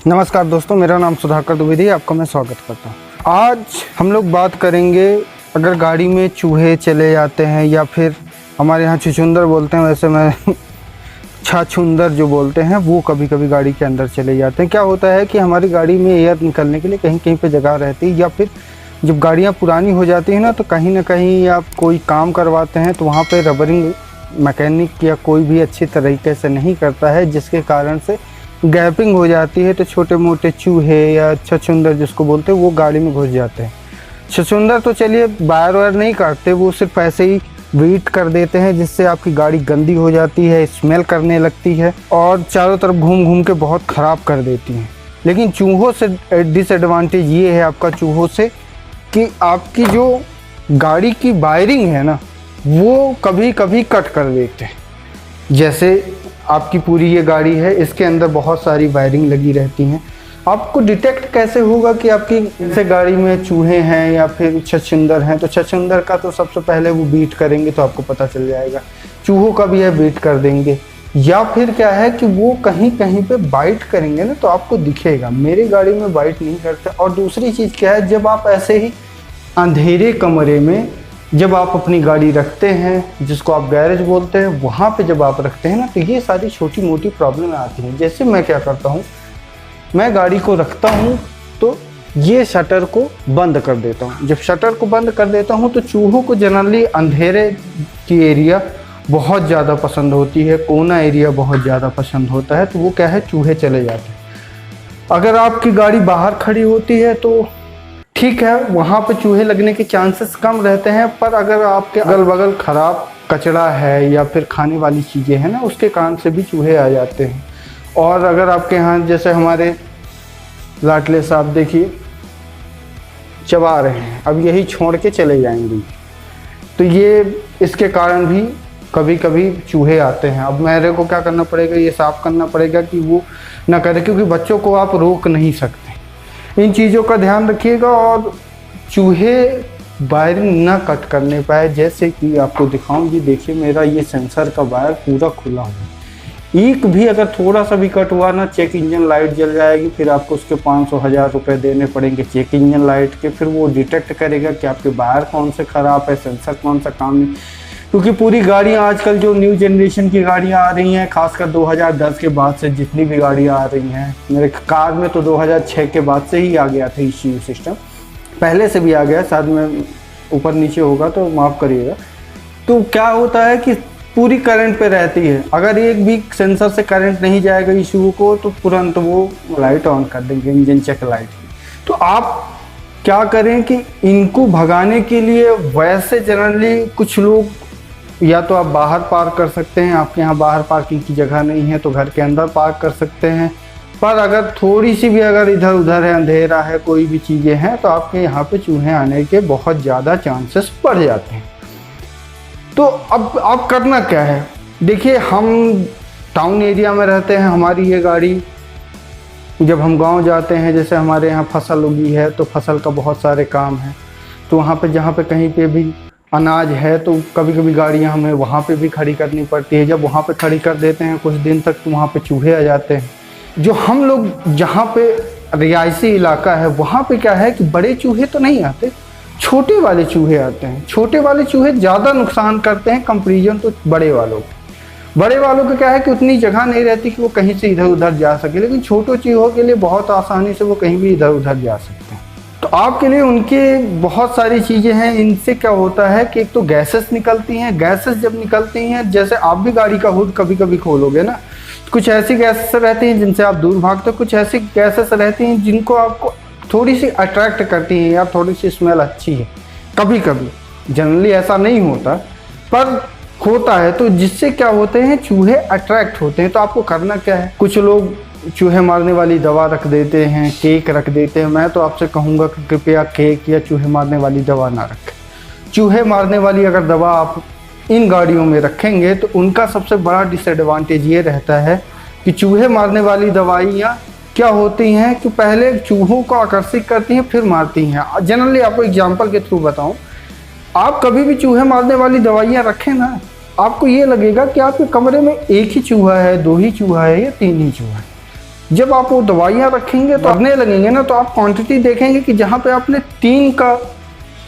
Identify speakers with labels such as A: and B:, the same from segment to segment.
A: नमस्कार दोस्तों, मेरा नाम सुधाकर द्विवेदी, आपका मैं स्वागत करता हूँ। आज हम लोग बात करेंगे, अगर गाड़ी में चूहे चले जाते हैं या फिर हमारे यहाँ छुछुंदर बोलते हैं, वैसे मैं छाछुंदर जो बोलते हैं वो कभी कभी गाड़ी के अंदर चले जाते हैं। क्या होता है कि हमारी गाड़ी में एयर निकलने के लिए कहीं कहीं पे जगह रहती है, या फिर जब गाड़ियाँ पुरानी हो जाती हैं ना, तो कहीं ना कहीं आप कोई काम करवाते हैं तो वहाँ पर रबरिंग मैकेनिक या कोई भी अच्छी तरीके से नहीं करता है, जिसके कारण से गैपिंग हो जाती है। तो छोटे मोटे चूहे या छछुंदर जिसको बोलते हैं वो गाड़ी में घुस जाते हैं। छछुंदर तो चलिए वायर वायर नहीं काटते, वो सिर्फ ऐसे ही वेट कर देते हैं, जिससे आपकी गाड़ी गंदी हो जाती है, स्मेल करने लगती है और चारों तरफ घूम घूम के बहुत ख़राब कर देती हैं। लेकिन चूहों से डिसएडवांटेज ये है आपका चूहों से कि आपकी जो गाड़ी की वायरिंग है ना, वो कभी कभी कट कर देते हैं। जैसे आपकी पूरी ये गाड़ी है, इसके अंदर बहुत सारी वायरिंग लगी रहती हैं। आपको डिटेक्ट कैसे होगा कि आपकी जैसे गाड़ी में चूहे हैं या फिर छछुंदर हैं? तो छछुंदर का तो सबसे पहले वो बीट करेंगे तो आपको पता चल जाएगा। चूहों का भी है, बीट कर देंगे। या फिर क्या है कि वो कहीं कहीं पे बाइट करेंगे ना, तो आपको दिखेगा। मेरी गाड़ी में बाइट नहीं करते। और दूसरी चीज़ क्या है, जब आप ऐसे ही अंधेरे कमरे में जब आप अपनी गाड़ी रखते हैं, जिसको आप गैरेज बोलते हैं, वहाँ पे जब आप रखते हैं ना, तो ये सारी छोटी मोटी प्रॉब्लम आती हैं। जैसे मैं क्या करता हूँ, मैं गाड़ी को रखता हूँ तो ये शटर को बंद कर देता हूँ। जब शटर को बंद कर देता हूँ तो चूहों को जनरली अंधेरे की एरिया बहुत ज़्यादा पसंद होती है, कोना एरिया बहुत ज़्यादा पसंद होता है। तो वो क्या है, चूहे चले जाते हैं। अगर आपकी गाड़ी बाहर खड़ी होती है तो ठीक है, वहाँ पे चूहे लगने के चांसेस कम रहते हैं। पर अगर आपके अगल बगल ख़राब कचरा है या फिर खाने वाली चीज़ें हैं ना, उसके कारण से भी चूहे आ जाते हैं। और अगर आपके यहाँ जैसे हमारे लाडले साहब देखिए चबा रहे हैं, अब यही छोड़ के चले जाएंगे, तो ये इसके कारण भी कभी कभी चूहे आते हैं। अब मेरे को क्या करना पड़ेगा, ये साफ़ करना पड़ेगा कि वो ना करे, क्योंकि बच्चों को आप रोक नहीं सकते। इन चीज़ों का ध्यान रखिएगा और चूहे वायरिंग ना कट करने पाए। जैसे कि आपको दिखाऊं, ये देखिए मेरा ये सेंसर का वायर पूरा खुला हुआ है। एक भी अगर थोड़ा सा भी कट हुआ ना, चेक इंजन लाइट जल जाएगी। फिर आपको उसके 500-1000 रुपये देने पड़ेंगे चेक इंजन लाइट के। फिर वो डिटेक्ट करेगा कि आपके वायर कौन से ख़राब है, सेंसर कौन सा काम नहीं। क्योंकि पूरी गाड़ियाँ आजकल जो न्यू जनरेशन की गाड़ियाँ आ रही हैं, खासकर 2010 के बाद से जितनी भी गाड़ियाँ आ रही हैं, मेरे कार में तो 2006 के बाद से ही आ गया था ECU सिस्टम, पहले से भी आ गया, शायद में ऊपर नीचे होगा तो माफ़ करिएगा। तो क्या होता है कि पूरी करंट पे रहती है। अगर एक भी सेंसर से करंट नहीं जाएगा ECU को, तो तुरंत वो लाइट ऑन कर देंगे, इंजन चेक लाइट की। तो आप क्या करें कि इनको भगाने के लिए, वैसे जनरली कुछ लोग या तो आप बाहर पार्क कर सकते हैं, आपके यहाँ बाहर पार्किंग की जगह नहीं है तो घर के अंदर पार्क कर सकते हैं। पर अगर थोड़ी सी भी अगर इधर उधर है, अंधेरा है, कोई भी चीज़ें हैं, तो आपके यहाँ पे चूहे आने के बहुत ज़्यादा चांसेस बढ़ जाते हैं। तो अब आप करना क्या है, देखिए हम टाउन एरिया में रहते हैं। हमारी ये गाड़ी, जब हम गांव जाते हैं, जैसे हमारे यहाँ फसल उगी है तो फसल का बहुत सारे काम है, तो वहाँ पे जहाँ पे कहीं पे भी अनाज है तो कभी कभी गाड़ियाँ हमें वहाँ पे भी खड़ी करनी पड़ती है। जब वहाँ पे खड़ी कर देते हैं कुछ दिन तक, तो वहाँ पे चूहे आ जाते हैं। जो हम लोग जहाँ पे रिहायशी इलाका है, वहाँ पे क्या है कि बड़े चूहे तो नहीं आते, छोटे वाले चूहे आते हैं। छोटे वाले चूहे ज़्यादा नुकसान करते हैं कंपेरिजन तो बड़े वालों को। बड़े वालों का क्या है कि उतनी जगह नहीं रहती कि वो कहीं से इधर उधर जा सके, लेकिन छोटे चूहों के लिए बहुत आसानी से वो कहीं भी इधर उधर जा सकते हैं। तो आपके लिए उनके बहुत सारी चीज़ें हैं। इनसे क्या होता है कि एक तो गैसेस निकलती हैं। गैसेस जब निकलती हैं, जैसे आप भी गाड़ी का हुड कभी कभी खोलोगे ना, कुछ ऐसी गैसेस रहती हैं जिनसे आप दूर भागते हो, कुछ ऐसी गैसेस रहती हैं जिनको आपको थोड़ी सी अट्रैक्ट करती हैं, या थोड़ी सी स्मेल अच्छी है कभी कभी। जनरली ऐसा नहीं होता पर होता है, तो जिससे क्या होते हैं, चूहे अट्रैक्ट होते हैं। तो आपको करना क्या है, कुछ लोग चूहे मारने वाली दवा रख देते हैं, केक रख देते हैं। मैं तो आपसे कहूँगा कि कृपया केक या चूहे मारने वाली दवा ना रखें। चूहे मारने वाली अगर दवा आप इन गाड़ियों में रखेंगे तो उनका सबसे बड़ा डिसएडवांटेज ये रहता है कि चूहे मारने वाली दवाइयाँ क्या होती हैं कि पहले चूहों को आकर्षित करती हैं फिर मारती हैं। जनरली आपको एग्जांपल के थ्रू बताऊं, आप कभी भी चूहे मारने वाली दवाइयाँ रखें ना, आपको ये लगेगा कि आपके कमरे में एक ही चूहा है, दो ही चूहा है या तीन ही चूहा है। जब आप वो दवाइयाँ रखेंगे तो लगने लगेंगे ना, तो आप क्वांटिटी देखेंगे कि जहाँ पे आपने 3 का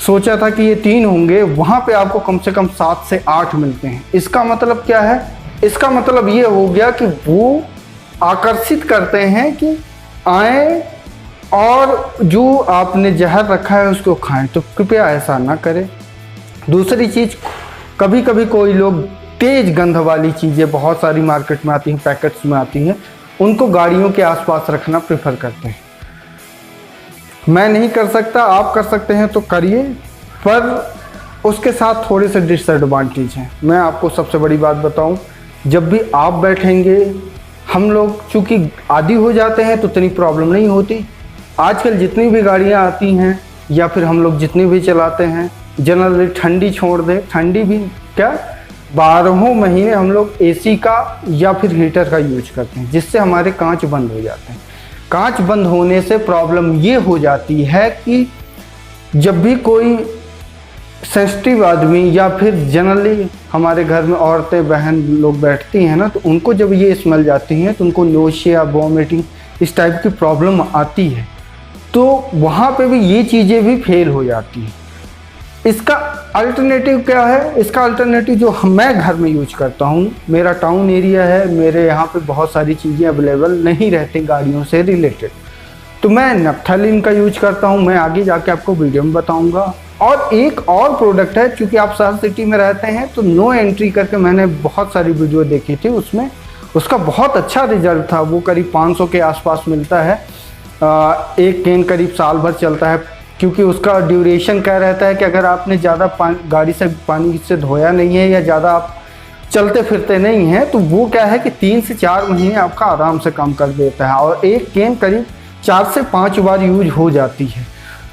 A: सोचा था कि ये 3 होंगे, वहाँ पे आपको कम से कम 7 से 8 मिलते हैं। इसका मतलब क्या है? इसका मतलब ये हो गया कि वो आकर्षित करते हैं कि आए और जो आपने जहर रखा है उसको खाएं। तो कृपया ऐसा ना करें। दूसरी चीज़, कभी कभी कोई लोग तेज गंध वाली चीज़ें बहुत सारी मार्केट में आती हैं, पैकेट्स में आती हैं, उनको गाड़ियों के आसपास रखना प्रेफर करते हैं। मैं नहीं कर सकता, आप कर सकते हैं तो करिए, पर उसके साथ थोड़े से डिसएडवांटेज हैं। मैं आपको सबसे बड़ी बात बताऊं, जब भी आप बैठेंगे, हम लोग चूँकि आदी हो जाते हैं तो इतनी प्रॉब्लम नहीं होती। आजकल जितनी भी गाड़ियां आती हैं या फिर हम लोग जितनी भी चलाते हैं, जनरली ठंडी छोड़ दें, ठंडी भी क्या 12 महीने हम लोग एसी का या फिर हीटर का यूज करते हैं, जिससे हमारे कांच बंद हो जाते हैं। कांच बंद होने से प्रॉब्लम ये हो जाती है कि जब भी कोई सेंसिटिव आदमी या फिर जनरली हमारे घर में औरतें बहन लोग बैठती हैं ना, तो उनको जब ये स्मेल जाती हैं तो उनको नोशिया, वॉमिटिंग इस टाइप की प्रॉब्लम आती है। तो वहाँ पे भी ये चीज़ें भी फेल हो जाती हैं। इसका अल्टरनेटिव क्या है? इसका अल्टरनेटिव जो मैं घर में यूज करता हूँ, मेरा टाउन एरिया है, मेरे यहाँ पे बहुत सारी चीज़ें अवेलेबल नहीं रहती गाड़ियों से रिलेटेड, तो मैं नफ्थलीन का यूज करता हूँ। मैं आगे जाके आपको वीडियो में बताऊँगा। और एक और प्रोडक्ट है, क्योंकि आप शहर सिटी में रहते हैं, तो नो एंट्री करके मैंने बहुत सारी वीडियो देखी थी, उसमें उसका बहुत अच्छा रिजल्ट था। वो करीब 500 के आसपास मिलता है। एक कैन करीब साल भर चलता है, क्योंकि उसका ड्यूरेशन क्या रहता है कि अगर आपने ज़्यादा गाड़ी से पानी से धोया नहीं है या ज़्यादा आप चलते फिरते नहीं हैं, तो वो क्या है कि 3 से 4 महीने आपका आराम से काम कर देता है। और एक कैन करीब 4 से 5 बार यूज हो जाती है,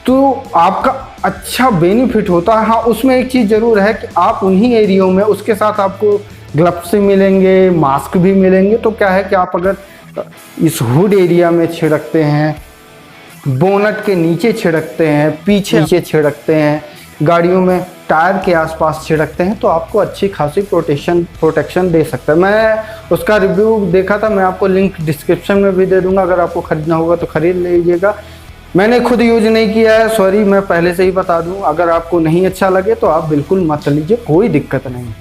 A: तो आपका अच्छा बेनिफिट होता है। हाँ, उसमें एक चीज़ ज़रूर है कि आप उन्हीं एरियो में उसके साथ आपको ग्लव्स मिलेंगे, मास्क भी मिलेंगे। तो क्या है कि आप अगर इस हुड एरिया में छिड़कते हैं, बोनट के नीचे छिड़कते हैं, पीछे छिड़कते हैं, गाड़ियों में टायर के आसपास छिड़कते हैं, तो आपको अच्छी खासी प्रोटेक्शन दे सकता है। मैं उसका रिव्यू देखा था, मैं आपको लिंक डिस्क्रिप्शन में भी दे दूंगा, अगर आपको ख़रीदना होगा तो ख़रीद लीजिएगा। मैंने खुद यूज नहीं किया है, सॉरी, मैं पहले से ही बता दूं। अगर आपको नहीं अच्छा लगे तो आप बिल्कुल मत लीजिए, कोई दिक्कत नहीं।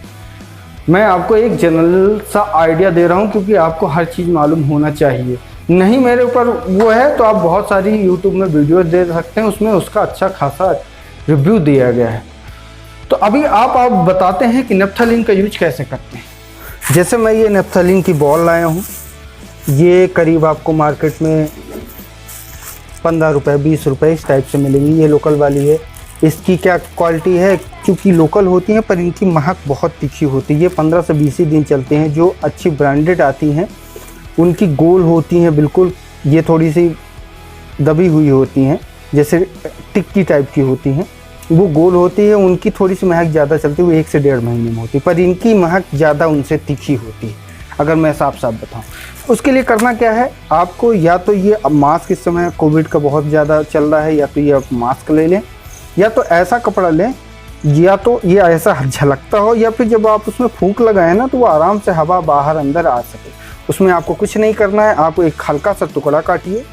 A: मैं आपको एक जनरल सा आइडिया दे रहा हूं, क्योंकि आपको हर चीज़ मालूम होना चाहिए। नहीं मेरे ऊपर वो है तो आप बहुत सारी यूट्यूब में वीडियो दे सकते हैं, उसमें उसका अच्छा खासा रिव्यू दिया गया है। तो अभी आप बताते हैं कि नफ्थलीन का यूज कैसे करते हैं। जैसे मैं ये नफ्थलीन की बॉल लाया हूँ, ये करीब आपको मार्केट में 15 रुपये 20 रुपये इस टाइप से मिलेंगी। ये लोकल वाली है। इसकी क्या क्वालिटी है, क्योंकि लोकल होती हैं पर इनकी महक बहुत तीखी होती है। ये 15 से 20 ही दिन चलते हैं। जो अच्छी ब्रांडेड आती हैं उनकी गोल होती हैं बिल्कुल, ये थोड़ी सी दबी हुई होती हैं, जैसे टिक्की टाइप की होती हैं, वो गोल होती है। उनकी थोड़ी सी महक ज़्यादा चलती है, वो 1 से 1.5 महीने में होती है, पर इनकी महक ज़्यादा उनसे तीखी होती है, अगर मैं साफ साफ बताऊँ। उसके लिए करना क्या है, आपको या तो ये मास्क, इस समय कोविड का बहुत ज़्यादा चल रहा है, या तो ये आप मास्क ले लें, या तो ऐसा कपड़ा लें, या तो ये ऐसा झलकता हो, या फिर जब आप उसमें फूंक लगाएं ना तो वो आराम से हवा बाहर अंदर आ सके। उसमें आपको कुछ नहीं करना है, आप एक हल्का सा टुकड़ा काटिए।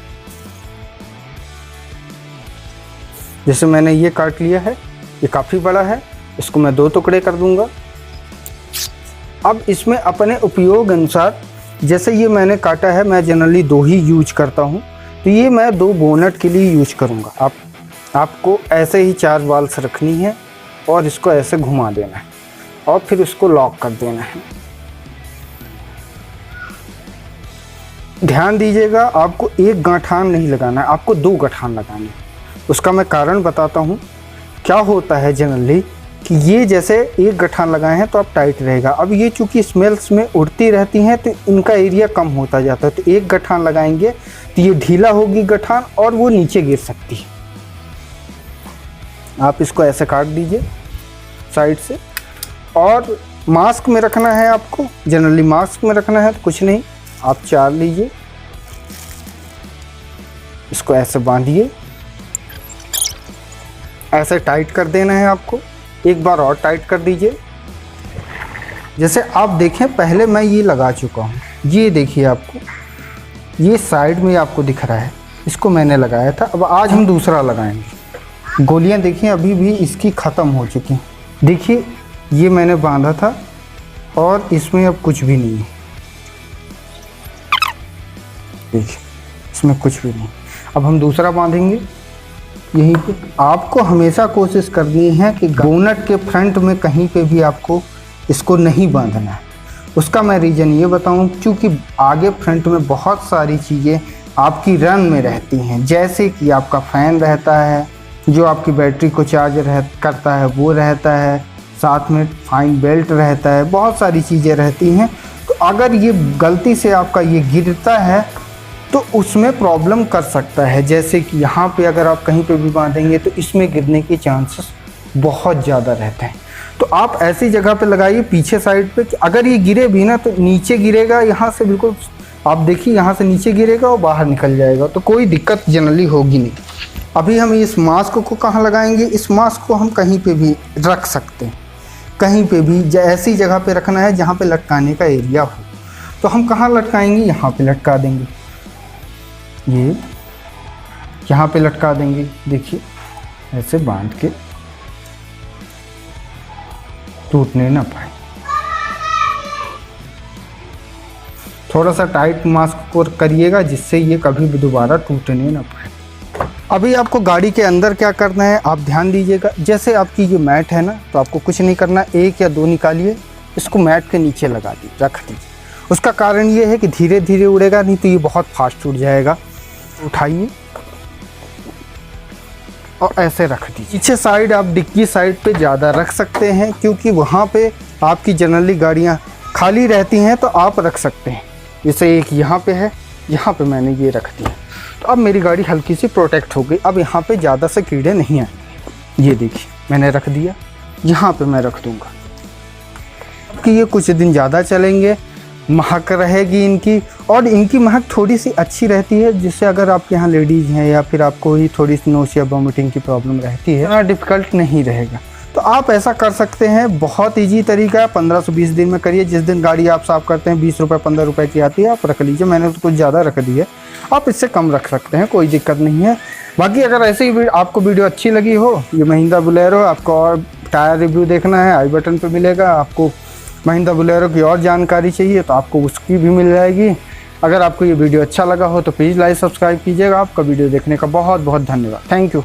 A: जैसे मैंने ये काट लिया है, ये काफ़ी बड़ा है, इसको मैं 2 टुकड़े कर दूंगा। अब इसमें अपने उपयोग अनुसार, जैसे ये मैंने काटा है, मैं जनरली 2 ही यूज करता हूँ, तो ये मैं 2 बोनट के लिए यूज करूँगा। आपको ऐसे ही 4 वाल्स रखनी है और इसको ऐसे घुमा देना है और फिर इसको लॉक कर देना है। ध्यान दीजिएगा, आपको एक गांठान नहीं लगाना है, आपको 2 गठान लगाने हैं। उसका मैं कारण बताता हूँ। क्या होता है जनरली कि ये जैसे एक गठान लगाए हैं तो आप टाइट रहेगा। अब ये चूँकि स्मेल्स में उड़ती रहती हैं तो इनका एरिया कम होता जाता है, तो एक गठान लगाएंगे तो ये ढीला होगी गठान और वो नीचे गिर सकती है। आप इसको ऐसे काट दीजिए साइड से। और मास्क में रखना है आपको, जनरली मास्क में रखना है तो कुछ नहीं, आप 4 लीजिए, इसको ऐसे बांधिए, ऐसे टाइट कर देना है आपको। एक बार और टाइट कर दीजिए। जैसे आप देखें, पहले मैं ये लगा चुका हूँ, ये देखिए आपको ये साइड में आपको दिख रहा है, इसको मैंने लगाया था। अब आज हम दूसरा लगाएंगे। गोलियां देखिए अभी भी इसकी ख़त्म हो चुकी हैं। देखिए ये मैंने बांधा था और इसमें अब कुछ भी नहीं है। देखिए इसमें कुछ भी नहीं। अब हम दूसरा बांधेंगे यहीं पे। आपको हमेशा कोशिश करनी है कि बोनट के फ्रंट में कहीं पे भी आपको इसको नहीं बांधना है। उसका मैं रीज़न ये बताऊं, क्योंकि आगे फ्रंट में बहुत सारी चीज़ें आपकी रन में रहती हैं, जैसे कि आपका फ़ैन रहता है, जो आपकी बैटरी को चार्ज करता है वो रहता है, साथ में फाइन बेल्ट रहता है, बहुत सारी चीज़ें रहती हैं। तो अगर ये गलती से आपका ये गिरता है तो उसमें प्रॉब्लम कर सकता है। जैसे कि यहाँ पे अगर आप कहीं पे भी बांधेंगे तो इसमें गिरने के चांसेस बहुत ज़्यादा रहते हैं। तो आप ऐसी जगह पे लगाइए पीछे साइड पे कि अगर ये गिरे भी ना तो नीचे गिरेगा, यहाँ से बिल्कुल आप देखिए यहाँ से नीचे गिरेगा और बाहर निकल जाएगा, तो कोई दिक्कत जनरली होगी नहीं। अभी हम इस मास्क को कहाँ लगाएंगे? इस मास्क को हम कहीं पे भी रख सकते हैं, कहीं पे भी ऐसी जगह पे रखना है जहाँ पे लटकाने का एरिया हो। तो हम कहाँ लटकाएंगे? यहाँ पे लटका देंगे, ये यहाँ पे लटका देंगे। देखिए ऐसे बांध के टूटने ना पाए। थोड़ा सा टाइट मास्क को करिएगा जिससे ये कभी भी दोबारा टूटने ना पाए। अभी आपको गाड़ी के अंदर क्या करना है आप ध्यान दीजिएगा। जैसे आपकी ये मैट है ना, तो आपको कुछ नहीं करना, 1 या 2 निकालिए, इसको मैट के नीचे लगा दीजिए, रख दीजिए। उसका कारण ये है कि धीरे धीरे उड़ेगा, नहीं तो ये बहुत फास्ट उड़ जाएगा। उठाइए और ऐसे रख दीजिए। पीछे साइड आप डिक्की साइड पे ज़्यादा रख सकते हैं, क्योंकि वहाँ पे आपकी जनरली गाड़ियाँ खाली रहती हैं, तो आप रख सकते हैं। जैसे एक यहाँ पे है, यहाँ पे मैंने ये रख दिया, तो अब मेरी गाड़ी हल्की सी प्रोटेक्ट हो गई। अब यहाँ पे ज़्यादा से कीड़े नहीं आएंगे। ये देखिए मैंने रख दिया, यहाँ पे मैं रख दूँगा कि ये कुछ दिन ज़्यादा चलेंगे, महक रहेगी इनकी, और इनकी महक थोड़ी सी अच्छी रहती है, जिससे अगर आपके यहाँ लेडीज़ हैं या फिर आपको ही थोड़ी सी नोस या वॉमिटिंग की प्रॉब्लम रहती है, इतना डिफ़िकल्ट नहीं रहेगा। तो आप ऐसा कर सकते हैं, बहुत ईजी तरीका है। 15 से 20 दिन में करिए। जिस दिन गाड़ी आप साफ़ करते हैं 20 रुपये 15 रुपये की आती है, आप रख लीजिए। मैंने तो कुछ ज़्यादा रख दी है, आप इससे कम रख सकते हैं, कोई दिक्कत नहीं है। बाकी अगर ऐसे ही आपको वीडियो अच्छी लगी हो, ये महिंद्रा बोलेरो, आपको और टायर रिव्यू देखना है, आई बटन पर मिलेगा। आपको महिंद्रा बोलेरो की और जानकारी चाहिए तो आपको उसकी भी मिल जाएगी। अगर आपको ये वीडियो अच्छा लगा हो तो प्लीज़ लाइक सब्सक्राइब कीजिएगा। आपका वीडियो देखने का बहुत बहुत धन्यवाद। Thank you.